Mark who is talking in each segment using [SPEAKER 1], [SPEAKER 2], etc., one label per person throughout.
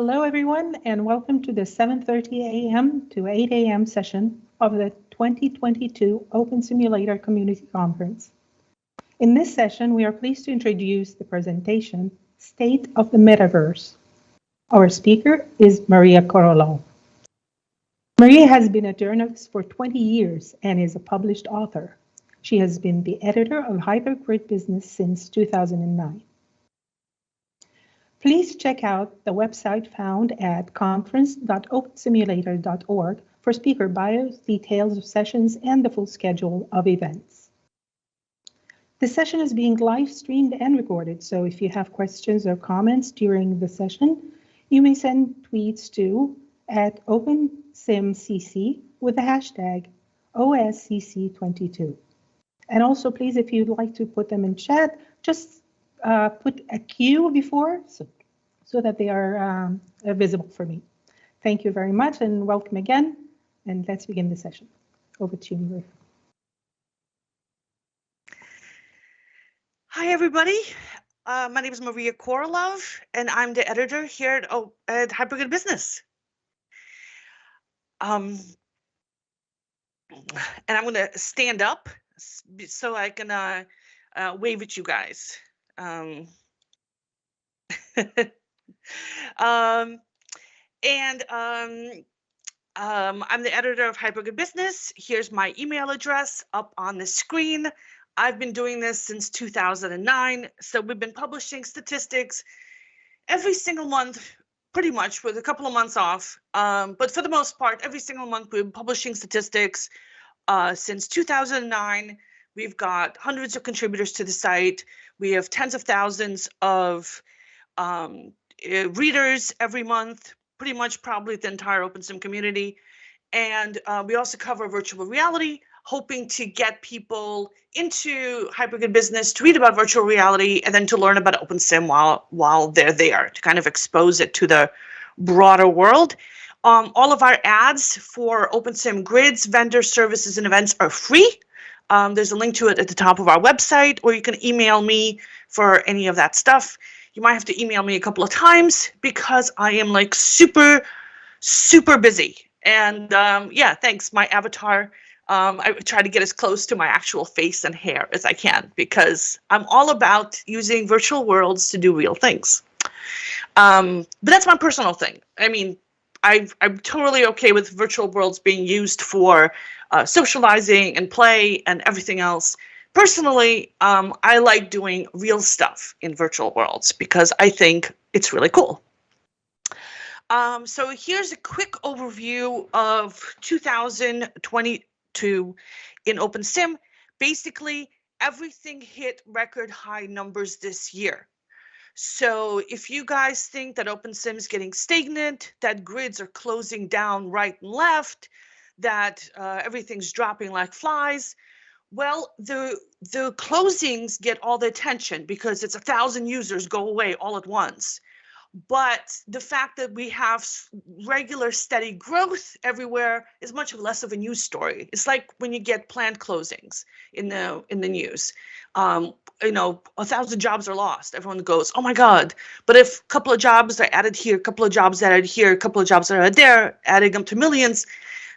[SPEAKER 1] Hello, everyone, and welcome to the 7:30 a.m. to 8 a.m. session of the 2022 OpenSimulator Community Conference. In this session, we are pleased to introduce the presentation, State of the Metaverse. Our speaker is Maria Korolov. Maria has been a journalist for 20 years and is a published author. She has been the editor of Hypergrid Business since 2009. Please check out the website found at conference.opensimulator.org for speaker bios, details of sessions, and the full schedule of events. The session is being live streamed and recorded, so if you have questions or comments during the session, you may send tweets to @OpenSimCC with the hashtag OSCC22. And also, please, if you'd like to put them in chat, just put a Q before so that they are visible for me. Thank you very much and welcome again. And let's begin the session. Over to you, Maria.
[SPEAKER 2] Hi, everybody. My name is Maria Korolov, and I'm the editor here at Hypergrid Business. And I'm going to stand up so I can wave at you guys. I'm the editor of Hypergrid Business. Here's my email address up on the screen. I've been doing this since 2009, so we've been publishing statistics every single month, pretty much, with a couple of months off. But for the most part, every single month we've been publishing statistics since 2009. We've got hundreds of contributors to the site. We have tens of thousands of readers every month, pretty much probably the entire OpenSim community. And we also cover virtual reality, hoping to get people into Hypergrid Business to read about virtual reality and then to learn about OpenSim while they're there, to kind of expose it to the broader world. All of our ads for OpenSim grids, vendors, services, and events are free. There's a link to it at the top of our website, or you can email me for any of that stuff. You might have to email me a couple of times because I am like super busy. And yeah, thanks. My avatar, I try to get as close to my actual face and hair as I can because I'm all about using virtual worlds to do real things. But that's my personal thing. I mean, I'm totally okay with virtual worlds being used for socializing and play and everything else. Personally, I like doing real stuff in virtual worlds because I think it's really cool. So here's a quick overview of 2022 in OpenSim. Basically, everything hit record high numbers this year. So if you guys think that OpenSim is getting stagnant, that grids are closing down right and left, that everything's dropping like flies, well, the closings get all the attention because it's 1,000 users go away all at once. But the fact that we have regular steady growth everywhere is much less of a news story. It's like when you get plant closings in the news. You know, 1,000 jobs are lost. Everyone goes, oh my God. But if a couple of jobs are added here, a couple of jobs added here, a couple of jobs are added there, adding them to millions,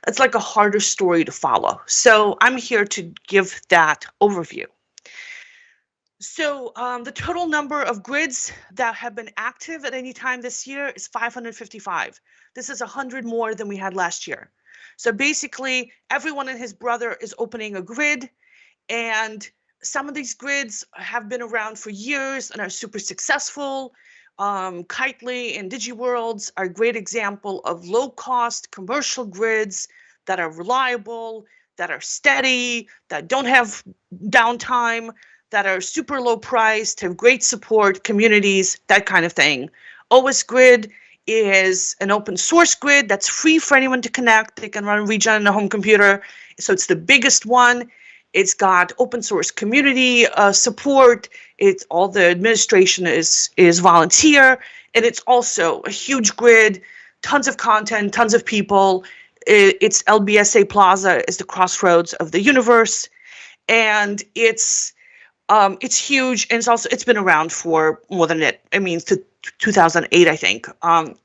[SPEAKER 2] it's like a harder story to follow. So I'm here to give that overview. So the total number of grids that have been active at any time this year is 555. This is 100 more than we had last year. So basically, everyone and his brother is opening a grid, and some of these grids have been around for years and are super successful. Kitely and DigiWorlds are a great example of low-cost commercial grids that are reliable, that are steady, that don't have downtime, that are super low priced, have great support, communities, that kind of thing. OSGrid is an open source grid that's free for anyone to connect. They can run Regen on a home computer. So it's the biggest one. It's got open source community support. It's all the administration is volunteer, and it's also a huge grid, tons of content, tons of people. It's LBSA Plaza is the crossroads of the universe, and it's It's huge, and it's been around for more than 2008, I think.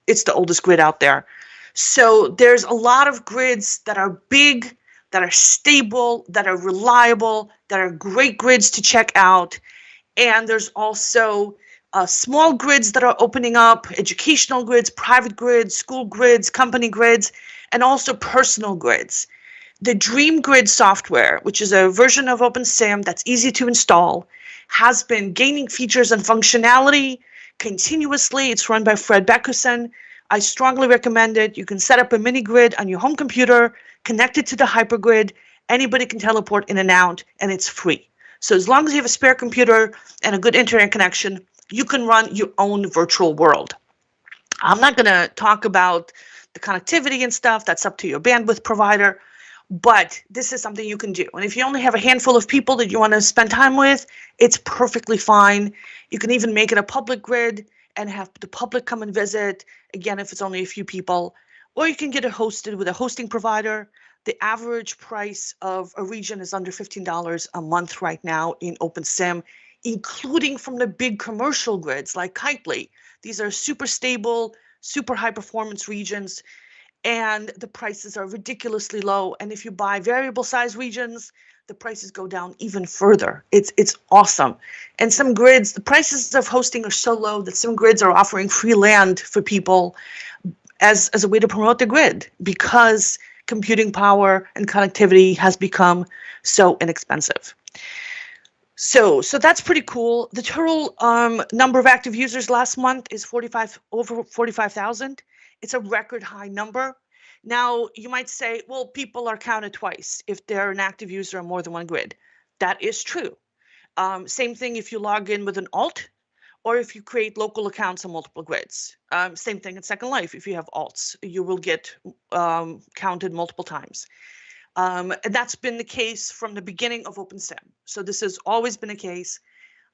[SPEAKER 2] It's the oldest grid out there. So there's a lot of grids that are big, that are stable, that are reliable, that are great grids to check out. And there's also small grids that are opening up, educational grids, private grids, school grids, company grids, and also personal grids. The Dream Grid software, which is a version of OpenSim that's easy to install, has been gaining features and functionality continuously. It's run by Fred Beckerson. I strongly recommend it. You can set up a mini grid on your home computer, connect it to the Hypergrid. Anybody can teleport in and out, and it's free. So as long as you have a spare computer and a good internet connection, you can run your own virtual world. I'm not going to talk about the connectivity and stuff. That's up to your bandwidth provider. But this is something you can do. And if you only have a handful of people that you want to spend time with, it's perfectly fine. You can even make it a public grid and have the public come and visit, again, if it's only a few people. Or you can get it hosted with a hosting provider. The average price of a region is under $15 a month right now in OpenSim, including from the big commercial grids like Kitely. These are super stable, super high performance regions, and the prices are ridiculously low. And if you buy variable size regions, the prices go down even further. It's awesome. And some grids, the prices of hosting are so low that some grids are offering free land for people as a way to promote the grid, because computing power and connectivity has become so inexpensive. So that's pretty cool. The total number of active users last month is over 45,000. It's a record high number. Now, you might say, well, people are counted twice if they're an active user on more than one grid. That is true. Same thing if you log in with an alt, or if you create local accounts on multiple grids. Same thing in Second Life. If you have alts, you will get counted multiple times. And that's been the case from the beginning of OpenSim. So this has always been a case.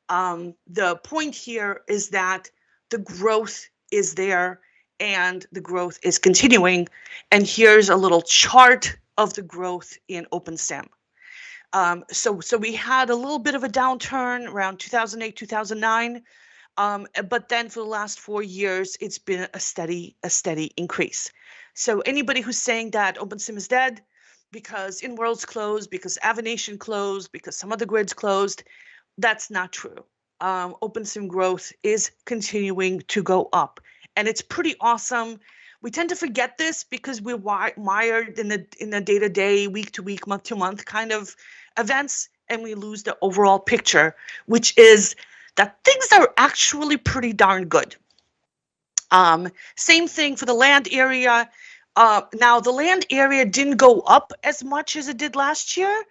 [SPEAKER 2] The point here is that the growth is there and the growth is continuing. And here's a little chart of the growth in OpenSim. So we had a little bit of a downturn around 2008, 2009. But then for the last 4 years, it's been a steady increase. So anybody who's saying that OpenSim is dead because InWorld's closed, because Avanation closed, because some other grids closed, that's not true. OpenSim growth is continuing to go up, and it's pretty awesome. We tend to forget this because we're mired in the day-to-day, week-to-week, month-to-month kind of events, and we lose the overall picture, which is that things are actually pretty darn good. Same thing for the land area. Now, the land area didn't go up as much as it did last year,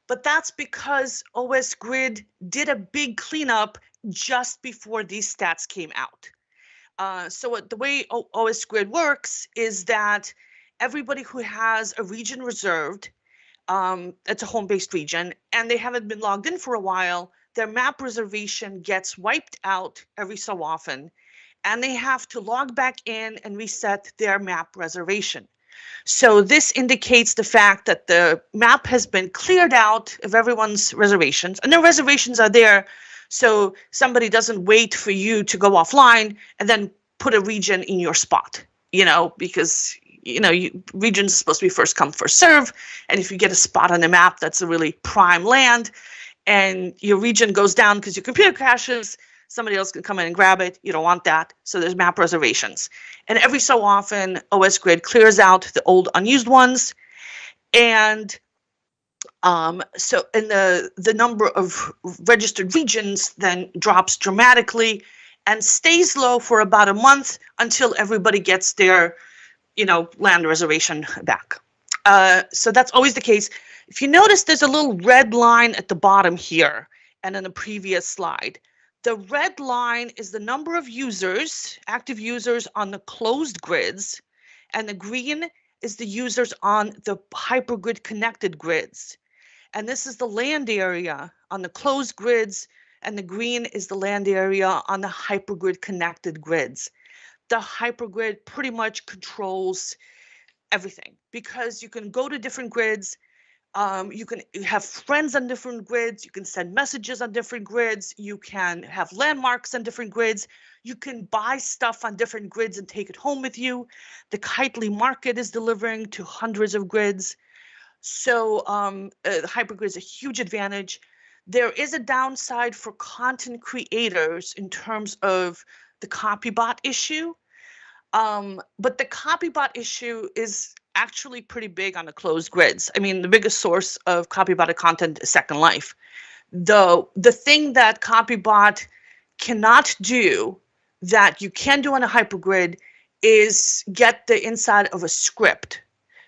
[SPEAKER 2] but that's because OS Grid did a big cleanup just before these stats came out. So the way OS Grid works is that everybody who has a region reserved, it's a home-based region, and they haven't been logged in for a while, their map reservation gets wiped out every so often, and they have to log back in and reset their map reservation. So this indicates the fact that the map has been cleared out of everyone's reservations, and their reservations are there so somebody doesn't wait for you to go offline and then put a region in your spot, because regions are supposed to be first come, first serve. And if you get a spot on the map that's a really prime land and your region goes down because your computer crashes, somebody else can come in and grab it. You don't want that. So there's map reservations. And every so often, OS Grid clears out the old unused ones. And the number of registered regions then drops dramatically and stays low for about a month until everybody gets their land reservation back. So that's always the case. If you notice, there's a little red line at the bottom here and in the previous slide. The red line is the number of users, active users on the closed grids, and the green is the users on the Hypergrid connected grids. And this is the land area on the closed grids, and the green is the land area on the Hypergrid connected grids. The Hypergrid pretty much controls everything because you can go to different grids. You can have friends on different grids. You can send messages on different grids. You can have landmarks on different grids. You can buy stuff on different grids and take it home with you. The Kitely market is delivering to hundreds of grids. So the Hypergrid is a huge advantage. There is a downside for content creators in terms of the copybot issue. But the copybot issue is actually pretty big on the closed grids. I mean, the biggest source of copybotted content is Second Life. The thing that copybot cannot do that you can do on a hypergrid is get the inside of a script,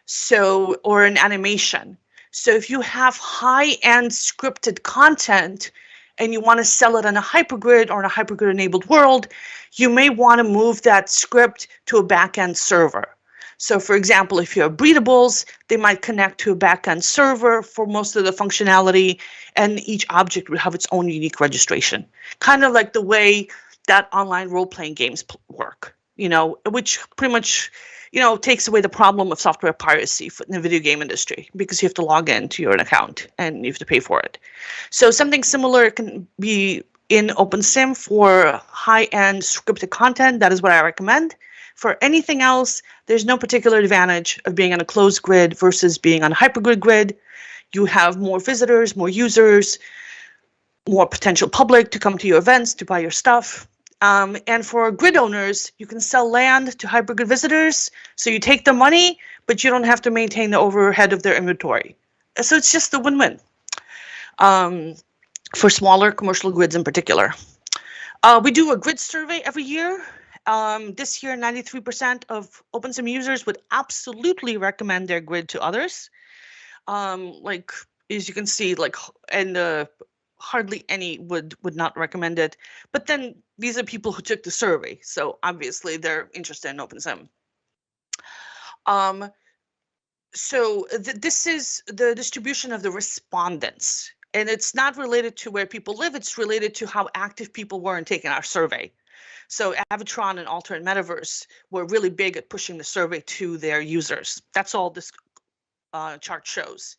[SPEAKER 2] so, or an animation. So if you have high-end scripted content and you want to sell it on a hypergrid or in a hypergrid enabled world, you may want to move that script to a back-end server. So for example, if you have breedables, they might connect to a back-end server for most of the functionality, and each object would have its own unique registration. Kind of like the way that online role-playing games work, you know, which pretty much, you know, takes away the problem of software piracy in the video game industry, because you have to log in to your account and you have to pay for it. So something similar can be in OpenSim for high-end scripted content. That is what I recommend. For anything else, there's no particular advantage of being on a closed grid versus being on a hypergrid grid. You have more visitors, more users, more potential public to come to your events, to buy your stuff. And for grid owners, you can sell land to hypergrid visitors. So you take the money, but you don't have to maintain the overhead of their inventory. So it's just a win-win for smaller commercial grids in particular. We do a grid survey every year. This year, 93% of OpenSim users would absolutely recommend their grid to others. Like, as you can see, like, and hardly any would not recommend it. But then these are people who took the survey, so obviously they're interested in OpenSim. So this is the distribution of the respondents, and it's not related to where people live. It's related to how active people were in taking our survey. So Avatron and Alter and Metaverse were really big at pushing the survey to their users. That's all this chart shows.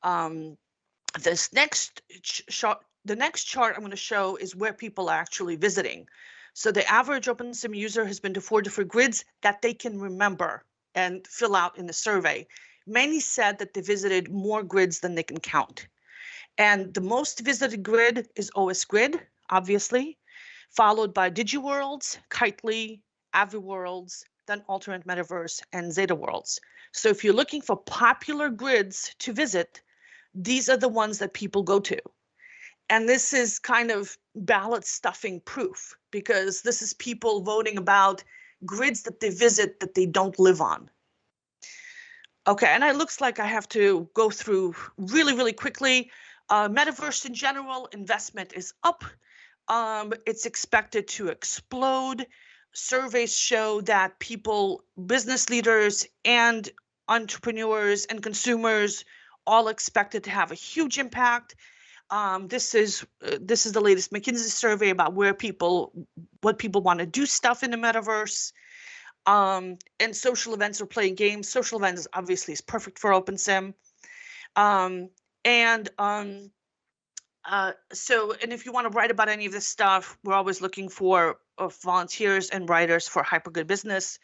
[SPEAKER 2] The next chart I'm going to show is where people are actually visiting. So the average OpenSim user has been to 4 different grids that they can remember and fill out in the survey. Many said that they visited more grids than they can count. And the most visited grid is OSGrid, obviously, followed by DigiWorlds, Kitely, AviWorlds, then Alternate Metaverse, and Zeta Worlds. So if you're looking for popular grids to visit, these are the ones that people go to. And this is kind of ballot stuffing proof, because this is people voting about grids that they visit that they don't live on. Okay, and it looks like I have to go through really, really quickly. Metaverse in general, investment is up. It's expected to explode. Surveys show that people, business leaders and entrepreneurs and consumers all expected to have a huge impact. This is the latest McKinsey survey about what people want to do stuff in the metaverse. And social events or playing games. Social events obviously is perfect for OpenSim. So if you want to write about any of this stuff, we're always looking for volunteers and writers for Hypergrid Business.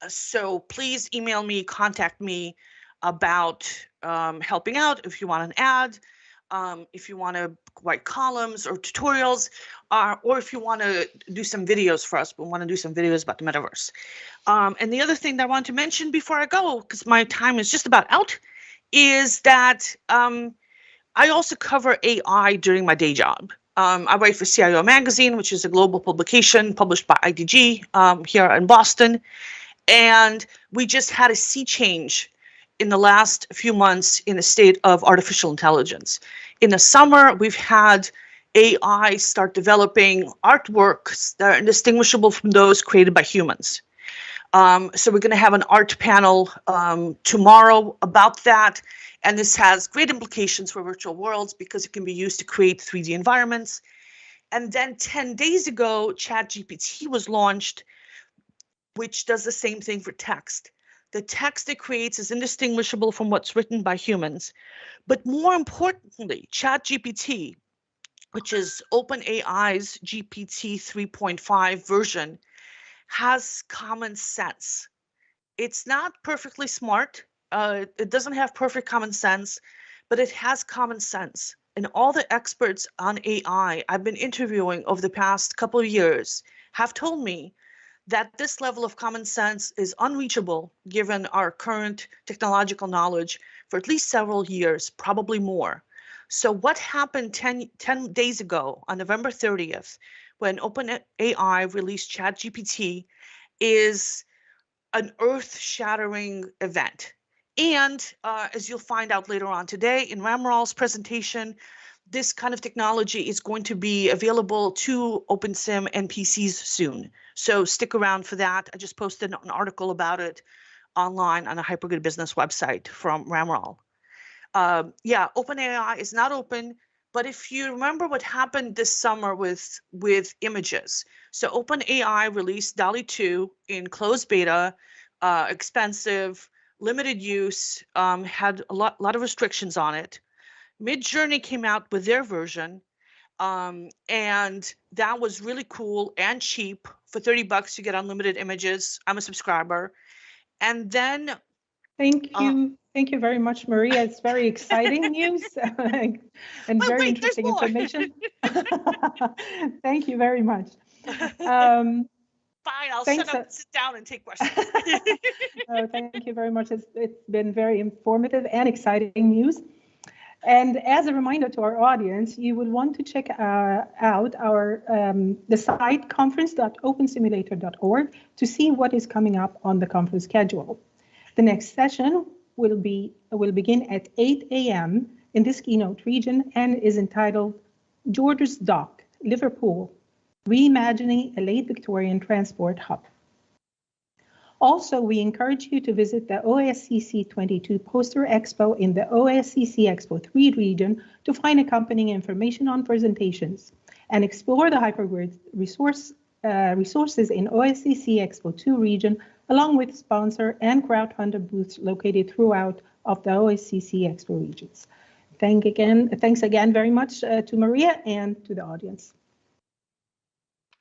[SPEAKER 2] So please email me, contact me about helping out if you want an ad, if you want to write columns or tutorials, or if you want to do some videos for us. We want to do some videos about the metaverse. And the other thing that I want to mention before I go, because my time is just about out, is that I also cover AI during my day job. I write for CIO Magazine, which is a global publication published by IDG here in Boston. And we just had a sea change in the last few months in the state of artificial intelligence. In the summer, we've had AI start developing artworks that are indistinguishable from those created by humans. So we're going to have an art panel tomorrow about that. And this has great implications for virtual worlds because it can be used to create 3D environments. And then 10 days ago, ChatGPT was launched, which does the same thing for text. The text it creates is indistinguishable from what's written by humans. But more importantly, ChatGPT, which is OpenAI's GPT 3.5 version, has common sense. It's not perfectly smart. It doesn't have perfect common sense, but it has common sense. And all the experts on AI I've been interviewing over the past couple of years have told me that this level of common sense is unreachable given our current technological knowledge for at least several years, probably more. So what happened 10 days ago on November 30th, when OpenAI released ChatGPT, is an earth-shattering event. And as you'll find out later on today in Ramral's presentation, this kind of technology is going to be available to OpenSim NPCs soon. So stick around for that. I just posted an article about it online on the Hypergrid business website from Ramral. Yeah, OpenAI is not open, but if you remember what happened this summer with images, so OpenAI released DALL-E 2 in closed beta, expensive, limited use, had a lot of restrictions on it. Midjourney came out with their version, and that was really cool and cheap. For $30, you get unlimited images. I'm a subscriber. And then
[SPEAKER 1] Thank you very much, Maria. It's very exciting news and very interesting information. Thank you very much.
[SPEAKER 2] Fine, I'll sit down and take questions.
[SPEAKER 1] Thank you very much. It's been very informative and exciting news. And as a reminder to our audience, you would want to check out our the site conference.opensimulator.org to see what is coming up on the conference schedule. The next session will begin at 8 a.m. in this keynote region and is entitled George's Dock, Liverpool, Reimagining a Late Victorian Transport Hub. Also, we encourage you to visit the OSCC22 Poster Expo in the OSCC Expo 3 region to find accompanying information on presentations and explore the Hypergrid resources in OSCC Expo 2 region, along with sponsor and crowdfunder booths located throughout of the OSCC Expo regions. Thanks again very much to Maria and to the audience.